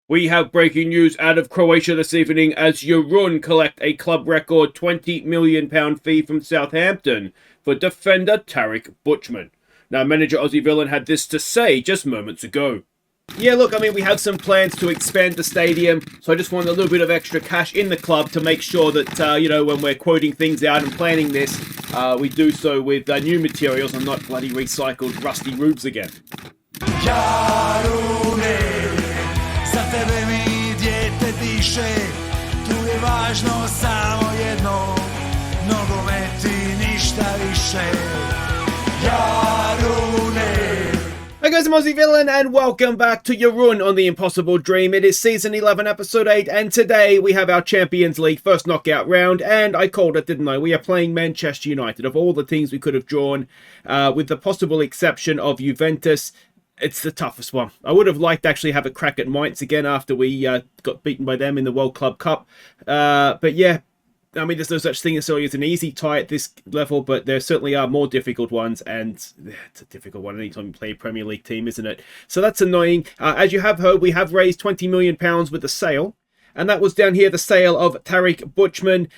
We have breaking news out of Croatia this evening as Jarun collect a club record £20 million fee from Southampton for defender Tarik Buchman. Now, manager Aussie Villain had this to say just moments ago. Yeah, look, I mean, we have some plans to expand the stadium, so I just want a little bit of extra cash in the club to make sure that, when we're quoting things out and planning this, we do so with new materials and not bloody recycled rusty roofs again. Za tebe mi dijete diše, tu je važno samo jedno, nogomet i ništa više. Jarune. Hi guys, I'm Aussie Villain and welcome back to Jarun on The Impossible Dream. It is Season 11, Episode 8, and today we have our Champions League first knockout round, and I called it, didn't I? We are playing Manchester United. Of all the teams we could have drawn, with the possible exception of Juventus, it's the toughest one. I would have liked to actually have a crack at Mainz again after we got beaten by them in the World Club Cup. But yeah, I mean, there's no such thing necessarily as an easy tie at this level, but there certainly are more difficult ones, and it's a difficult one anytime you play a Premier League team, isn't it? So that's annoying. As you have heard, we have raised £20 million with the sale. And that was down here, the sale of Tarik Buchman,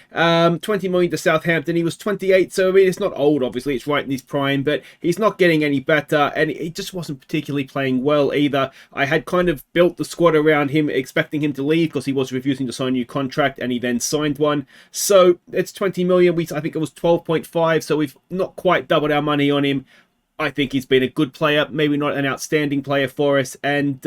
20 million to Southampton. He was 28, so I mean, it's not old, obviously. It's right in his prime, but he's not getting any better, and he just wasn't particularly playing well either. I had kind of built the squad around him, expecting him to leave because he was refusing to sign a new contract, and he then signed one. So it's 20 million. I think it was 12.5, so we've not quite doubled our money on him. I think he's been a good player, maybe not an outstanding player for us, and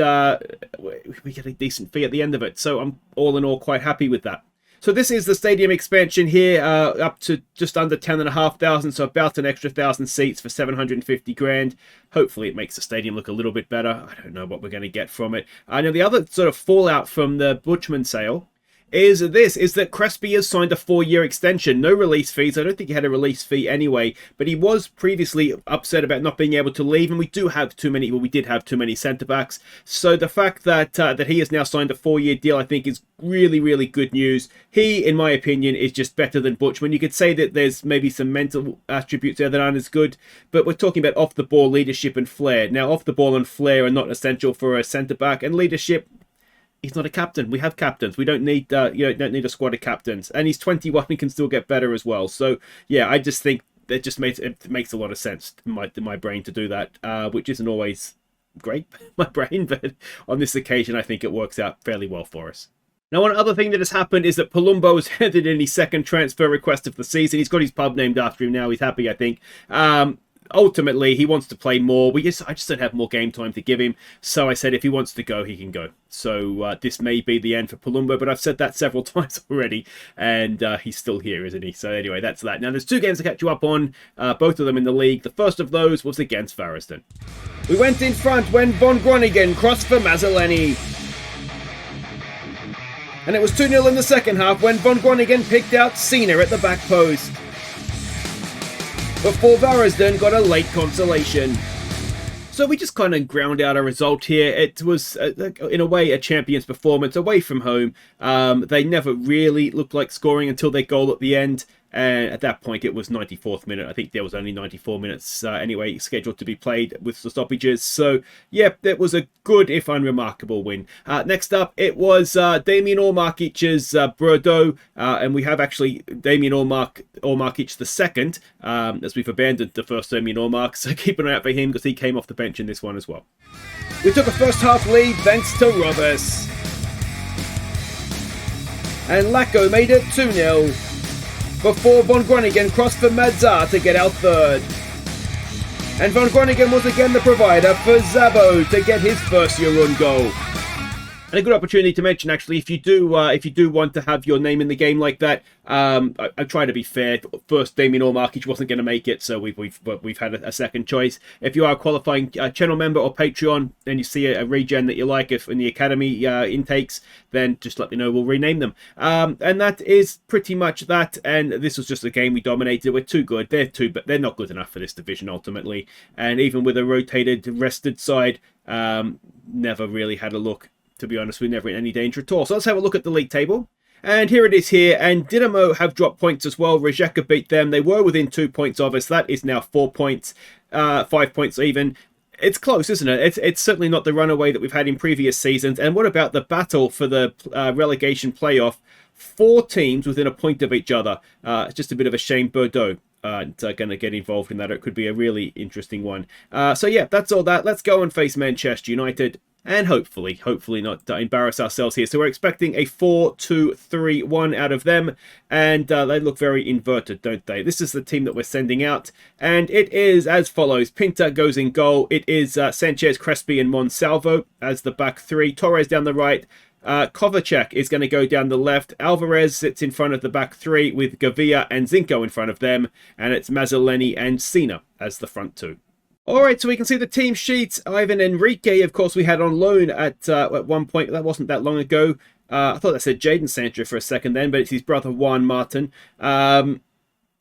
we get a decent fee at the end of it. So I'm all in all quite happy with that. So this is the stadium expansion here, up to just under 10,500, so about an extra 1,000 seats for 750 grand. Hopefully it makes the stadium look a little bit better. I don't know what we're going to get from it. I know the other sort of fallout from the Buchman sale is that Crespi has signed a 4-year extension. No release fees. I don't think he had a release fee anyway, but he was previously upset about not being able to leave, and we did have too many centre-backs. So the fact that he has now signed a 4-year deal, I think, is really, really good news. He, in my opinion, is just better than Buchman. You could say that there's maybe some mental attributes there that aren't as good, but we're talking about off-the-ball leadership and flair. Now, off-the-ball and flair are not essential for a centre-back, and leadership, he's not a captain. We have captains. We don't need don't need a squad of captains. And he's 21 and can still get better as well. So yeah, I just think it just makes a lot of sense in my brain to do that, which isn't always great, my brain, but on this occasion I think it works out fairly well for us. Now, one other thing that has happened is that Palumbo has handed in his second transfer request of the season. He's got his pub named after him now. He's happy, I think. Ultimately, he wants to play more. I just don't have more game time to give him. So I said if he wants to go, he can go. So this may be the end for Palumbo, but I've said that several times already. And he's still here, isn't he? So anyway, that's that. Now, there's 2 games to catch you up on, both of them in the league. The first of those was against Variston. We went in front when Von Groningen crossed for Mazzoleni. And it was 2-0 in the second half when Von Groningen picked out Cena at the back post, before Variston got a late consolation. So we just kind of ground out a result here. It was, in a way, a champion's performance away from home. They never really looked like scoring until their goal at the end. And at that point, it was 94th minute. I think there was only 94 minutes anyway scheduled to be played with the stoppages. So, yeah, it was a good, if unremarkable, win. Next up, it was Damien Ormarkic's Bordeaux. And we have actually Damien Ormarkic the second, as we've abandoned the first Damien Ormark. So keep an eye out for him because he came off the bench in this one as well. We took a first half lead thanks to Robus. And Lacko made it 2-0. Before Von Groningen crossed for Madzar to get our third. And Von Groningen was again the provider for Zabo to get his first Jarun goal. And a good opportunity to mention, actually, if you do want to have your name in the game like that, I try to be fair. First, Damien Ormarkic wasn't going to make it, so we've had a second choice. If you are a qualifying channel member or Patreon, and you see a regen that you like if in the academy intakes, then just let me know. We'll rename them. And that is pretty much that. And this was just a game we dominated. We're too good. But they're not good enough for this division ultimately. And even with a rotated, rested side, never really had a look. To be honest, we're never in any danger at all. So let's have a look at the league table. And here it is here. And Dinamo have dropped points as well. Rijeka beat them. They were within 2 points of us. That is now 4 points, 5 points even. It's close, isn't it? It's certainly not the runaway that we've had in previous seasons. And what about the battle for the relegation playoff? 4 teams within a point of each other. It's just a bit of a shame Bordeaux going to get involved in that. It could be a really interesting one. So yeah, that's all that. Let's go and face Manchester United. And hopefully not embarrass ourselves here. So we're expecting a 4-2-3-1 out of them. And they look very inverted, don't they? This is the team that we're sending out. And it is as follows. Pinta goes in goal. It is Sanchez, Crespi, and Monsalvo as the back 3. Torres down the right. Kovacic is going to go down the left. Alvarez sits in front of the back 3 with Gavia and Zinco in front of them. And it's Mazzoleni and Sina as the front 2. Alright, so we can see the team sheet. Ivan Enrique, of course, we had on loan at one point. That wasn't that long ago. I thought that said Jadon Sancho for a second then, but it's his brother Juan Martin. And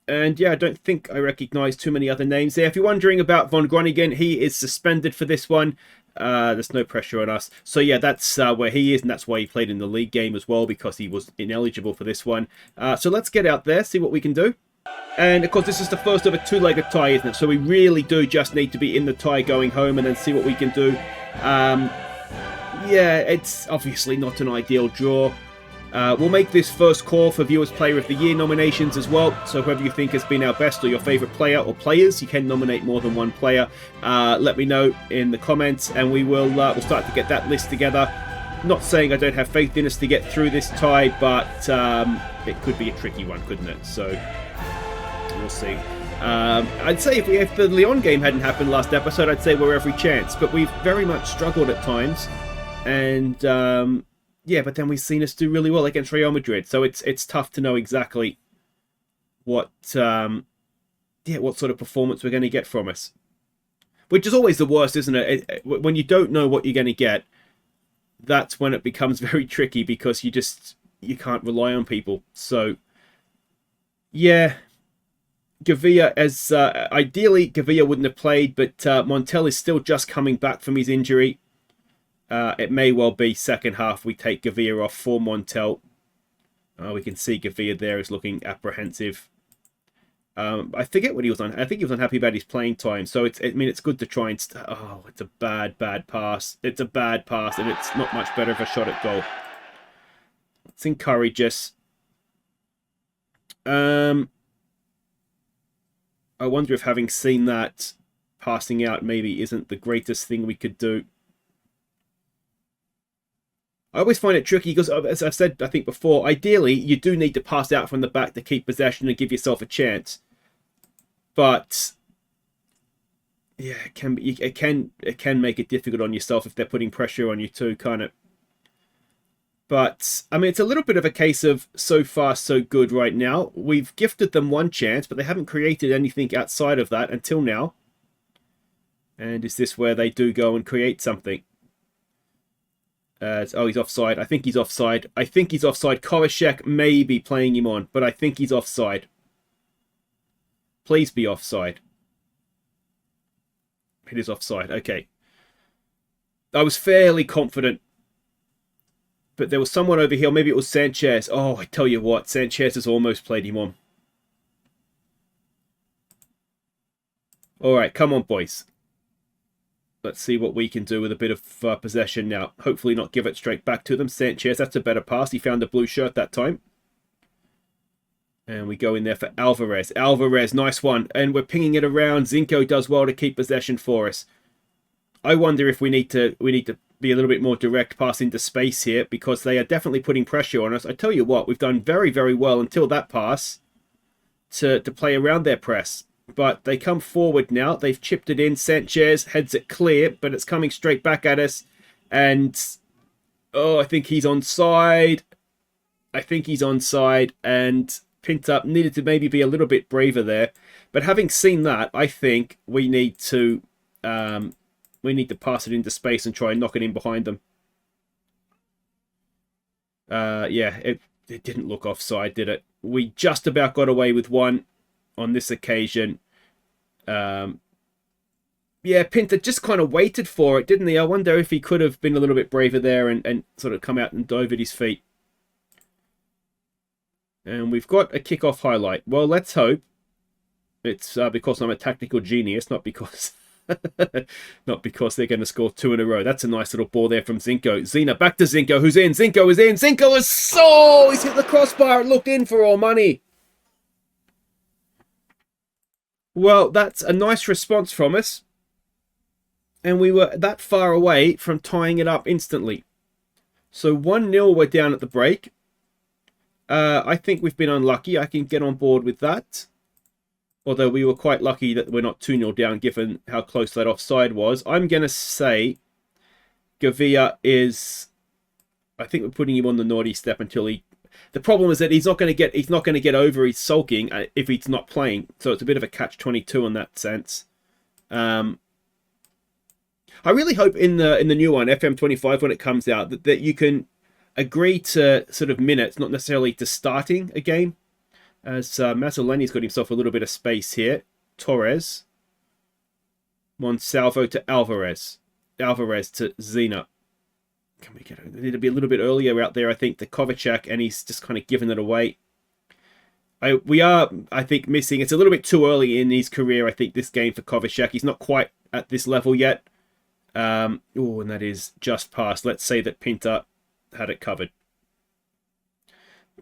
yeah, I don't think I recognise too many other names there. If you're wondering about Von Groningen, he is suspended for this one. There's no pressure on us. So yeah, that's where he is, and that's why he played in the league game as well, because he was ineligible for this one. So let's get out there, see what we can do. And of course, this is the first of a 2-legged tie, isn't it? So we really do just need to be in the tie going home and then see what we can do. Yeah, it's obviously not an ideal draw. We'll make this first call for Viewers Player of the Year nominations as well. So whoever you think has been our best or your favourite player or players, you can nominate more than one player. Let me know in the comments, and we'll start to get that list together. Not saying I don't have faith in us to get through this tie, but it could be a tricky one, couldn't it? So we'll see. I'd say if the Lyon game hadn't happened last episode, I'd say we're every chance. But we've very much struggled at times. And yeah, but then we've seen us do really well against Real Madrid. So it's tough to know exactly what sort of performance we're going to get from us. Which is always the worst, isn't it? When you don't know what you're going to get, that's when it becomes very tricky, because you can't rely on people. So yeah, Gavia, as ideally Gavia wouldn't have played, but Montel is still just coming back from his injury. It may well be second half we take Gavia off for Montel. We can see Gavia there is looking apprehensive. I forget what he was on. I think he was unhappy about his playing time. So it's good to try and... Oh, it's a bad pass. It's a bad pass, and it's not much better of a shot at goal. Let's encourage us. I wonder if having seen that, passing out maybe isn't the greatest thing we could do. I always find it tricky because, as I've said, I think before, ideally you do need to pass out from the back to keep possession and give yourself a chance. But yeah, it can make it difficult on yourself if they're putting pressure on you too, can't it? But I mean, it's a little bit of a case of so far so good right now. We've gifted them one chance, but they haven't created anything outside of that until now. And is this where they do go and create something? Oh, he's offside. I think he's offside. Kovacic may be playing him on, but I think he's offside. Please be offside. It is offside. Okay. I was fairly confident, but there was someone over here. Maybe it was Sanchez. Oh, I tell you what. Sanchez has almost played him on. All right, come on, boys. Let's see what we can do with a bit of possession now. Hopefully not give it straight back to them. Sanchez, that's a better pass. He found the blue shirt that time. And we go in there for Alvarez. Alvarez, nice one. And we're pinging it around. Zinco does well to keep possession for us. I wonder if we need to be a little bit more direct, pass into space here, because they are definitely putting pressure on us. I tell you what, we've done very, very well until that pass to play around their press. But they come forward now. They've chipped it in. Sanchez heads it clear, but it's coming straight back at us. And, oh, I think he's onside. And Pinta needed to maybe be a little bit braver there. But having seen that, I think we need to pass it into space and try and knock it in behind them. Yeah, it didn't look offside, did it? We just about got away with one on this occasion. Yeah, Pinta just kind of waited for it, didn't he? I wonder if he could have been a little bit braver there and sort of come out and dove at his feet. And we've got a kickoff highlight. Well, let's hope it's because I'm a tactical genius, not because Not because they're going to score 2 in a row. That's a nice little ball there from Zinko. Zina back to Zinko, who's in. Zinko is in. Zinko is so... He's hit the crossbar. It looked in for all money. Well, that's a nice response from us. And we were that far away from tying it up instantly. So 1-0 we're down at the break. I think we've been unlucky. I can get on board with that. Although we were quite lucky that we're not 2-0 down given how close that offside was. I'm going to say Gavia is... I think we're putting him on the naughty step until he... The problem is that he's not going to get over his sulking if he's not playing. So it's a bit of a catch-22 in that sense. I really hope in the new one, FM25, when it comes out, that you can agree to sort of minutes, not necessarily to starting a game. As Mazzoleni's got himself a little bit of space here. Torres. Monsalvo to Alvarez. Alvarez to Zina. Can we get it? Need to be a little bit earlier out there, I think, to Kovacic, and he's just kind of given it away. We are, I think, missing. It's a little bit too early in his career, I think, this game for Kovacic. He's not quite at this level yet. Oh, and that is just past. Let's say that Pinta had it covered.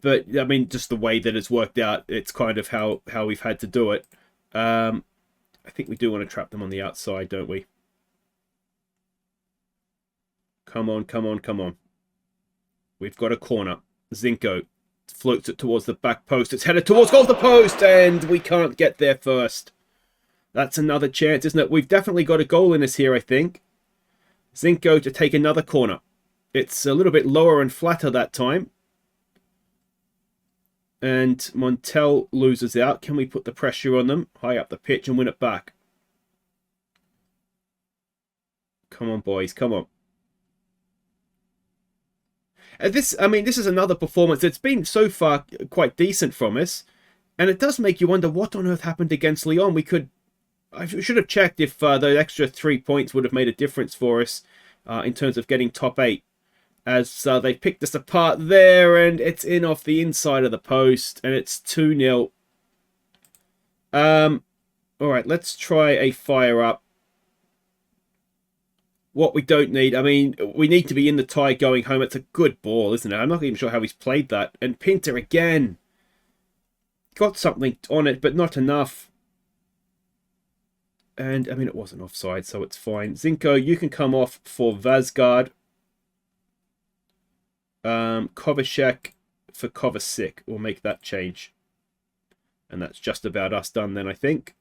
But, I mean, just the way that it's worked out, it's kind of how we've had to do it. I think we do want to trap them on the outside, don't we? Come on, come on, come on. We've got a corner. Zinko floats it towards the back post. It's headed towards goal, the post, and we can't get there first. That's another chance, isn't it? We've definitely got a goal in us here, I think. Zinko to take another corner. It's a little bit lower and flatter that time. And Montel loses out. Can we put the pressure on them? High up the pitch and win it back. Come on, boys. Come on. This is another performance that's been so far quite decent from us. And it does make you wonder what on earth happened against Lyon. I should have checked if those extra 3 points would have made a difference for us in terms of getting top 8. As they picked us apart there, and it's in off the inside of the post, and it's 2-0. All right, let's try a fire up. What we don't need, I mean, we need to be in the tie going home. It's a good ball, isn't it? I'm not even sure how he's played that. And Pinter again. Got something on it, but not enough. And, I mean, it wasn't offside, so it's fine. Zinko, you can come off for Vazgard. Kovacic for Kovacic. We'll make that change. And that's just about us done then, I think.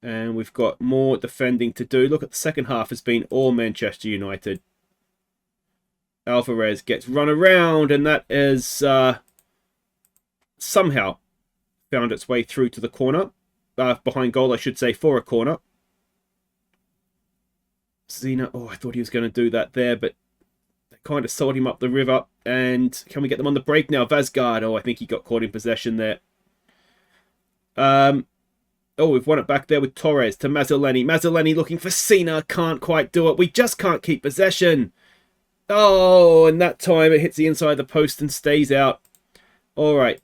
And we've got more defending to do. Look, at the second half has been all Manchester United. Alvarez gets run around, and that is somehow found its way through to the corner. Behind goal, I should say, for a corner. Zina, oh, I thought he was going to do that there, but they kind of sold him up the river. And can we get them on the break now? Vazgard, oh, I think he got caught in possession there. Oh, we've won it back there with Torres to Mazzoleni. Mazzoleni looking for Sina. Can't quite do it. We just can't keep possession. Oh, and that time it hits the inside of the post and stays out. All right.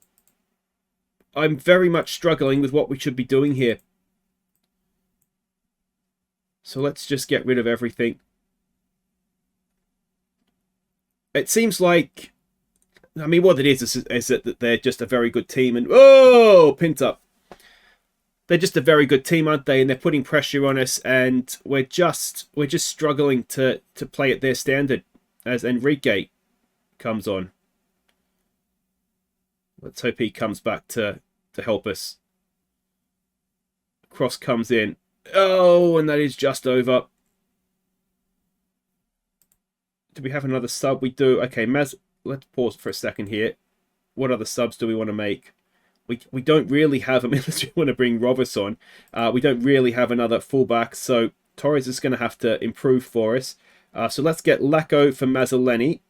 I'm very much struggling with what we should be doing here. So let's just get rid of everything. It seems like... I mean, what it is that they're just a very good team. And oh, Pinta. They're just a very good team, aren't they? And they're putting pressure on us, and we're just struggling to play at their standard as Enrique comes on. Let's hope he comes back to help us. Cross comes in. Oh, and that is just over. Do we have another sub? We do. Okay, let's pause for a second here. What other subs do we want to make? We don't really have, unless we want to bring Rovis on. We don't really have another fullback, so Torres is going to have to improve for us. So let's get Lacko for Mazzoleni.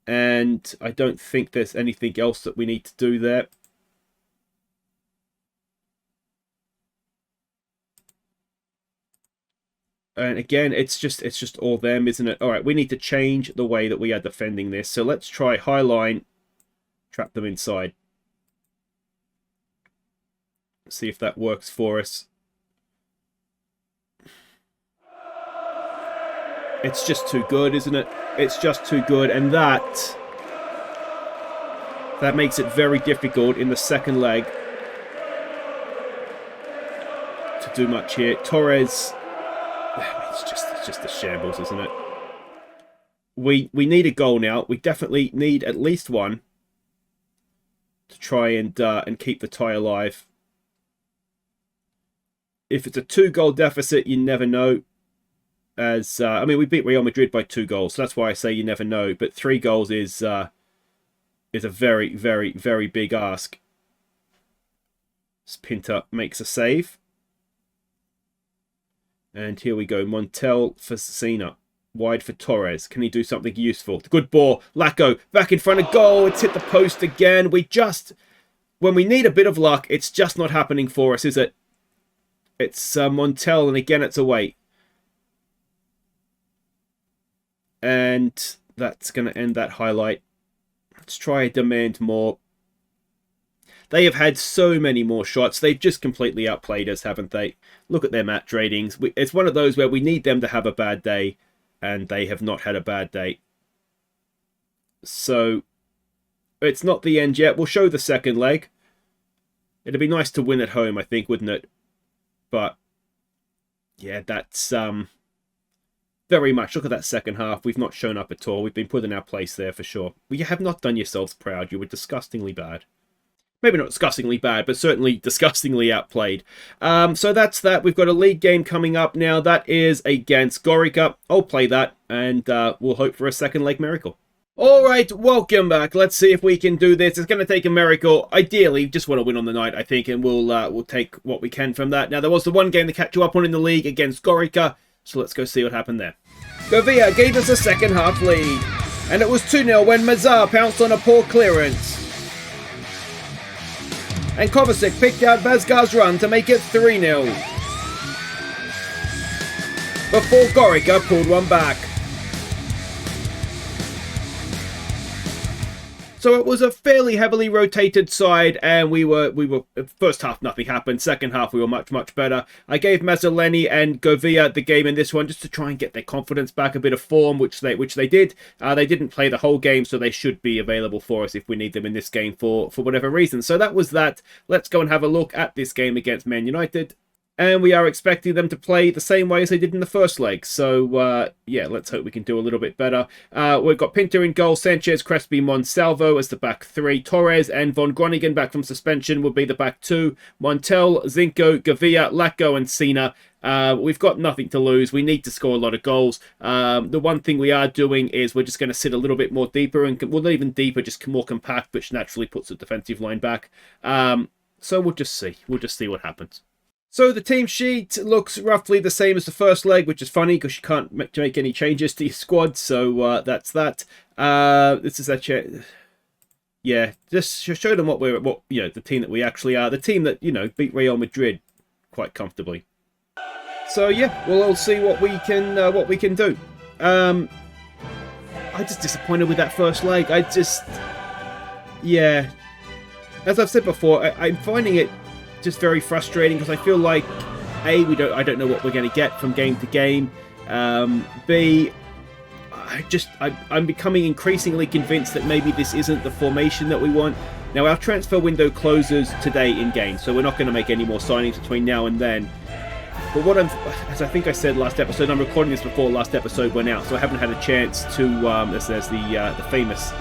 And I don't think there's anything else that we need to do there. And again, it's just all them, isn't it? All right, we need to change the way that we are defending this. So let's try high line, trap them inside. See if that works for us. It's just too good, isn't it? It's just too good, and that makes it very difficult in the second leg to do much here. Torres, it's just a shambles, isn't it? We need a goal now. We definitely need at least one to try and keep the tie alive. If it's a 2-goal deficit, you never know. As I mean, we beat Real Madrid by 2 goals, so that's why I say you never know. But 3 goals is a very, very, very big ask. Pinter makes a save. And here we go. Montel for Cena. Wide for Torres. Can he do something useful? Good ball. Lacko back in front of goal. It's hit the post again. When we need a bit of luck, it's just not happening for us, is it? It's Montel, and again it's away. And that's going to end that highlight. Let's try and demand more. They have had so many more shots. They've just completely outplayed us, haven't they? Look at their match ratings. It's one of those where we need them to have a bad day, and they have not had a bad day. So, it's not the end yet. We'll show the second leg. It'd be nice to win at home, I think, wouldn't it? But, yeah, that's very much. Look at that second half. We've not shown up at all. We've been put in our place there for sure. Well, you have not done yourselves proud. You were disgustingly bad. Maybe not disgustingly bad, but certainly disgustingly outplayed. So that's that. We've got a league game coming up now. That is against Gorica. I'll play that, and we'll hope for a second leg miracle. Alright, welcome back. Let's see if we can do this. It's going to take a miracle. Ideally, just want to win on the night, I think, and we'll take what we can from that. Now, there was the one game to catch you up on in the league against Gorica, so let's go see what happened there. Govia gave us a second half lead, and it was 2-0 when Mazar pounced on a poor clearance. And Kovacic picked out Vazgar's run to make it 3-0. Before Gorica pulled one back. So it was a fairly heavily rotated side, and we were first half nothing happened. Second half we were much better. I gave Mazzoleni and Govia the game in this one just to try and get their confidence back, a bit of form, which they did. They didn't play the whole game, so they should be available for us if we need them in this game for whatever reason. So that was that. Let's go and have a look at this game against Man United. And we are expecting them to play the same way as they did in the first leg. So, yeah, let's hope we can do a little bit better. We've got Pinter in goal, Sanchez, Crespi, Monsalvo as the back 3. Torres and Von Groningen back from suspension will be the back 2. Montel, Zinco, Gavia, Lacko and Cena. We've got nothing to lose. We need to score a lot of goals. The one thing we are doing is we're just going to sit a little bit more deeper. And well, not even deeper, just more compact, which naturally puts the defensive line back. So we'll just see. We'll just see what happens. So the team sheet looks roughly the same as the first leg, which is funny because you can't make any changes to your squad. So that's that. This is that. Yeah, just show them what the team that we actually are. The team that beat Real Madrid quite comfortably. So yeah, we'll all see what we can do. I'm just disappointed with that first leg. Yeah, as I've said before, I'm finding it just very frustrating because I feel like I don't know what we're going to get from game to game. B, I'm becoming increasingly convinced that maybe this isn't the formation that we want. Now our transfer window closes today in game, so we're not going to make any more signings between now and then. But as I think I said last episode, I'm recording this before last episode went out, so I haven't had a chance to. There's the famous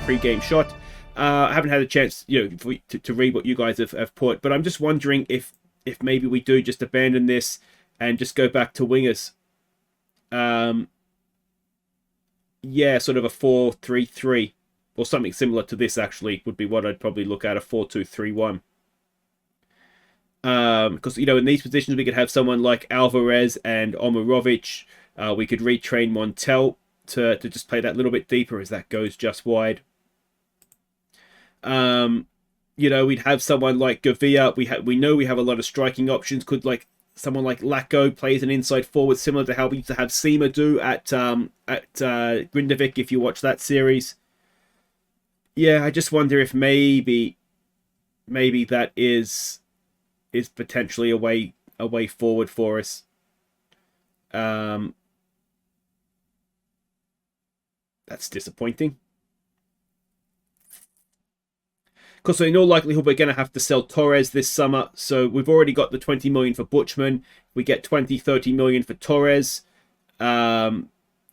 pre-game shot. I haven't had a chance, to read what you guys have put, but I'm just wondering if maybe we do just abandon this and just go back to wingers. Yeah, sort of a 4-3-3 or something similar to this. Actually, would be what I'd probably look at, a 4-2-3-1. Because in these positions we could have someone like Alvarez and Omarovic. We could retrain Montel to just play that little bit deeper as that goes just wide. We'd have someone like Gavia. We know we have a lot of striking options. Could someone like Lacko plays an inside forward, similar to how we used to have Seema do at Grindavik, if you watch that series. Yeah, I just wonder if maybe that is potentially a way forward for us. That's disappointing. Because in all likelihood, we're going to have to sell Torres this summer. So we've already got the 20 million for Butchman. We get 20, 30 million for Torres. That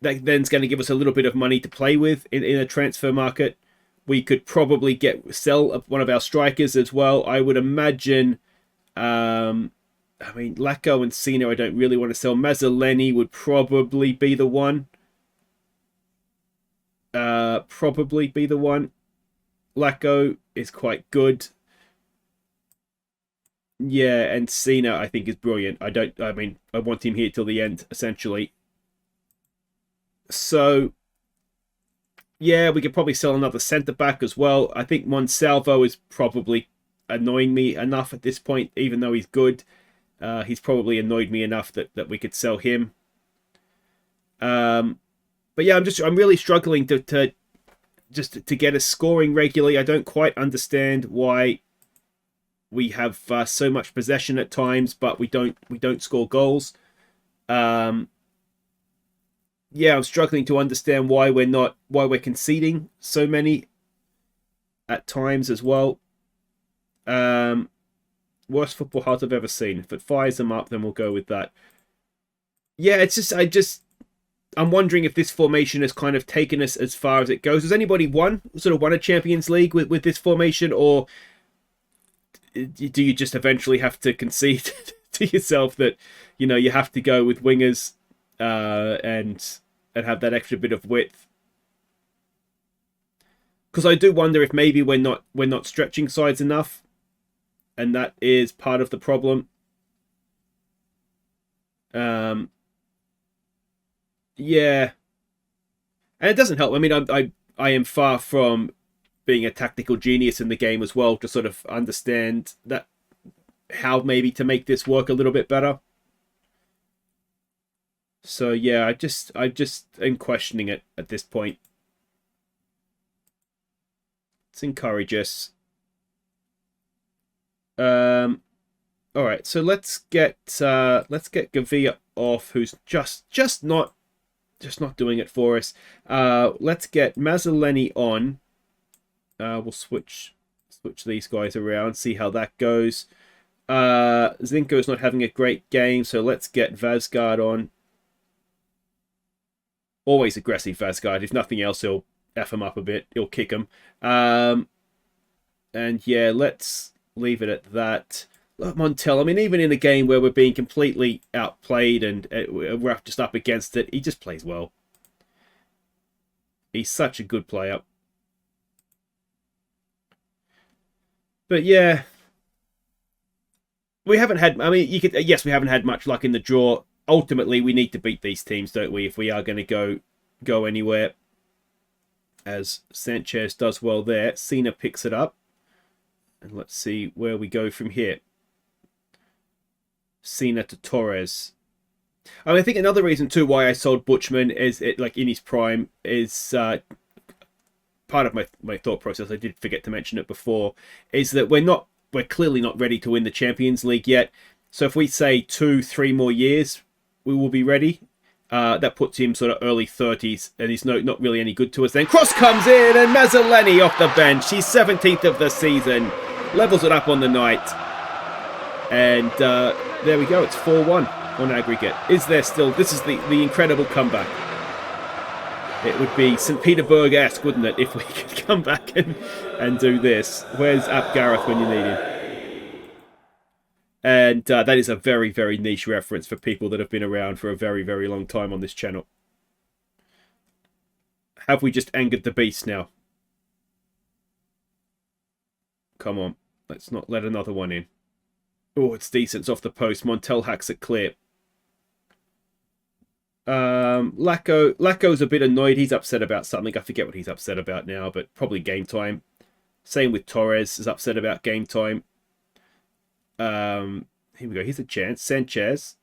then's going to give us a little bit of money to play with in a transfer market. We could probably sell one of our strikers as well. I would imagine, I mean, Lacko and Cena I don't really want to sell. Mazzoleni would probably be the one. Lacko is quite good. Yeah, and Cena I think is brilliant. I want him here till the end, essentially. So, yeah, we could probably sell another centre-back as well. I think Monsalvo is probably annoying me enough at this point, even though he's good. He's probably annoyed me enough that we could sell him. But yeah, I'm really struggling to get us scoring regularly. I don't quite understand why we have so much possession at times, but we don't score goals. Yeah, I'm struggling to understand why we're conceding so many at times as well. Worst football heart I've ever seen. If it fires them up, then we'll go with that. Yeah, it's just I'm wondering if this formation has kind of taken us as far as it goes. Has anybody won a Champions League with this formation, or do you just eventually have to concede to yourself that you have to go with wingers and have that extra bit of width? Because I do wonder if maybe we're not stretching sides enough, and that is part of the problem. Yeah, and it doesn't help. I mean, I am far from being a tactical genius in the game as well to sort of understand that how maybe to make this work a little bit better. So yeah, I just am questioning it at this point. Let's encourage us. All right, so let's get Gavia off, who's just not doing it for us. Let's get Mazzoleni on. We'll switch these guys around, see how that goes. Zinko's not having a great game, so let's get Vazgard on. Always aggressive Vazgard. If nothing else, he'll F him up a bit. He'll kick him. And yeah, let's leave it at that. Montel, I mean, even in a game where we're being completely outplayed and we're just up against it, he just plays well. He's such a good player. But yeah, we haven't had, I mean, yes, we haven't had much luck in the draw. Ultimately, we need to beat these teams, don't we, if we are going to go anywhere. As Sanchez does well there. Cena picks it up. And let's see where we go from here. Cena to Torres. I mean, I think another reason too why I sold Butchman is it like in his prime is part of my thought process. I did forget to mention it before. Is that we're clearly not ready to win the Champions League yet. So if we say 2-3 more years, we will be ready. That puts him sort of early 30s, and he's not really any good to us then. Cross comes in, and Mazzoleni off the bench. He's 17th of the season. Levels it up on the night. And there we go. It's 4-1 on aggregate. Is there still... This is the incredible comeback. It would be St. Petersburg-esque, wouldn't it, if we could come back and do this. Where's Ap Gareth when you need him? And that is a very, very niche reference for people that have been around for a very, very long time on this channel. Have we just angered the beast now? Come on. Let's not let another one in. Oh, it's decent. It's off the post. Montel hacks it clear. Lacko's a bit annoyed. He's upset about something. I forget what he's upset about now, but probably game time. Same with Torres. Is upset about game time. Here we go. Here's a chance. Sanchez.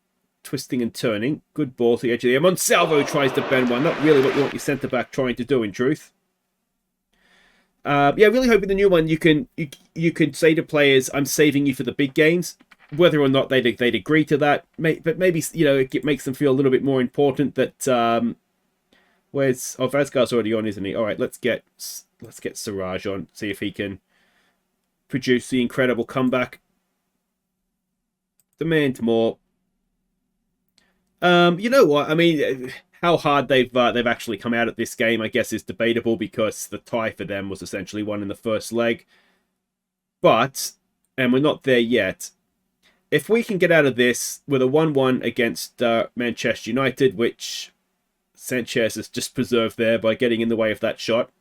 Twisting and turning. Good ball to the edge of the air. Monsalvo tries to bend one. Not really what you want your centre-back trying to do, in truth. Yeah, really hoping the new one you can say to players, I'm saving you for the big games. Whether or not they'd agree to that, but maybe it makes them feel a little bit more important that Where's... Oh, Vazgar's already on, isn't he? All right, let's get Siraj on. See if he can produce the incredible comeback. Demand more. You know what? I mean, how hard they've actually come out at this game, I guess, is debatable because the tie for them was essentially won in the first leg. But, and we're not there yet. If we can get out of this with a 1-1 against Manchester United, which Sanchez has just preserved there by getting in the way of that shot.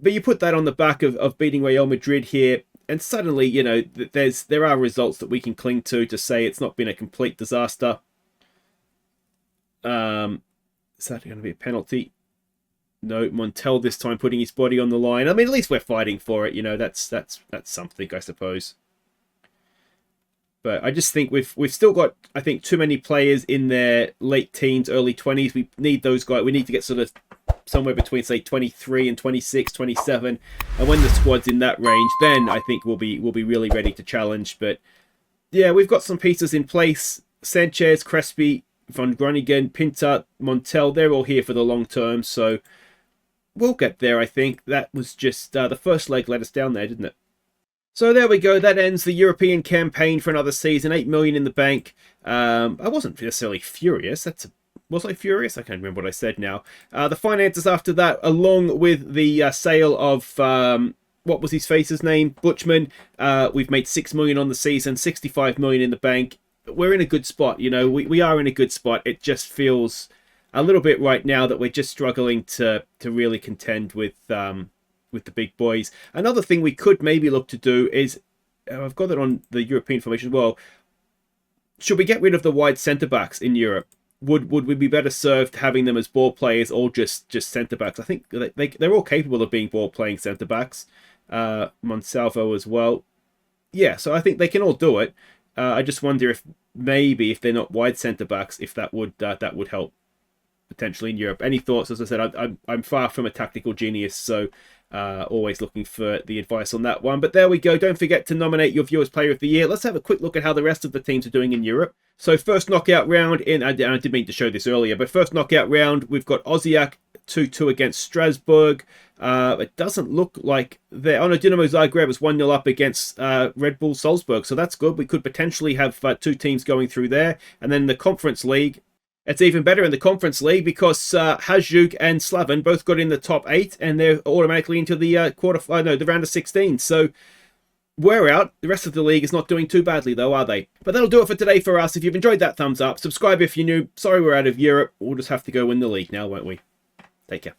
But you put that on the back of beating Real Madrid here, and suddenly, you know, there are results that we can cling to say it's not been a complete disaster. Is that going to be a penalty? No, Montel this time putting his body on the line. I mean, at least we're fighting for it. You know, that's something, I suppose. But I just think we've still got, I think, too many players in their late teens, early 20s. We need those guys. We need to get sort of somewhere between, say, 23 and 26, 27. And when the squad's in that range, then I think we'll be really ready to challenge. But yeah, we've got some pieces in place. Sanchez, Crespi, Van Groningen, Pinta, Montel, they're all here for the long term. So we'll get there, I think. That was just the first leg let us down there, didn't it? So there we go. That ends the European campaign for another season. 8 million in the bank. I wasn't necessarily furious. Was I furious? I can't remember what I said now. The finances after that, along with the sale of what was his face's name, Butchman. We've made 6 million on the season, 65 million in the bank. We're in a good spot. You know, we are in a good spot. It just feels a little bit right now that we're just struggling to really contend with the big boys. Another thing we could maybe look to do is, I've got it on the European formation as well, should we get rid of the wide centre-backs in Europe? Would we be better served having them as ball players or just centre-backs? I think they're all capable of being ball-playing centre-backs. Monsalvo as well. Yeah, so I think they can all do it. I just wonder if maybe if they're not wide centre-backs, if that would help potentially in Europe. Any thoughts? As I said, I'm far from a tactical genius, so always looking for the advice on that one. But there we go. Don't forget to nominate your Viewers Player of the Year. Let's have a quick look at how the rest of the teams are doing in Europe. So first knockout round in, I did mean to show this earlier, but first knockout round, we've got Osijek 2-2 against Strasbourg. It doesn't look like they're... Oh no, Dinamo Zagreb was 1-0 up against Red Bull Salzburg, so that's good. We could potentially have two teams going through there. And then the Conference League, it's even better in the Conference League because Hajduk and Slaven both got in the top 8 and they're automatically into the the round of 16. So we're out. The rest of the league is not doing too badly though, are they? But that'll do it for today for us. If you've enjoyed that, thumbs up. Subscribe if you're new. Sorry we're out of Europe. We'll just have to go win the league now, won't we? Take care.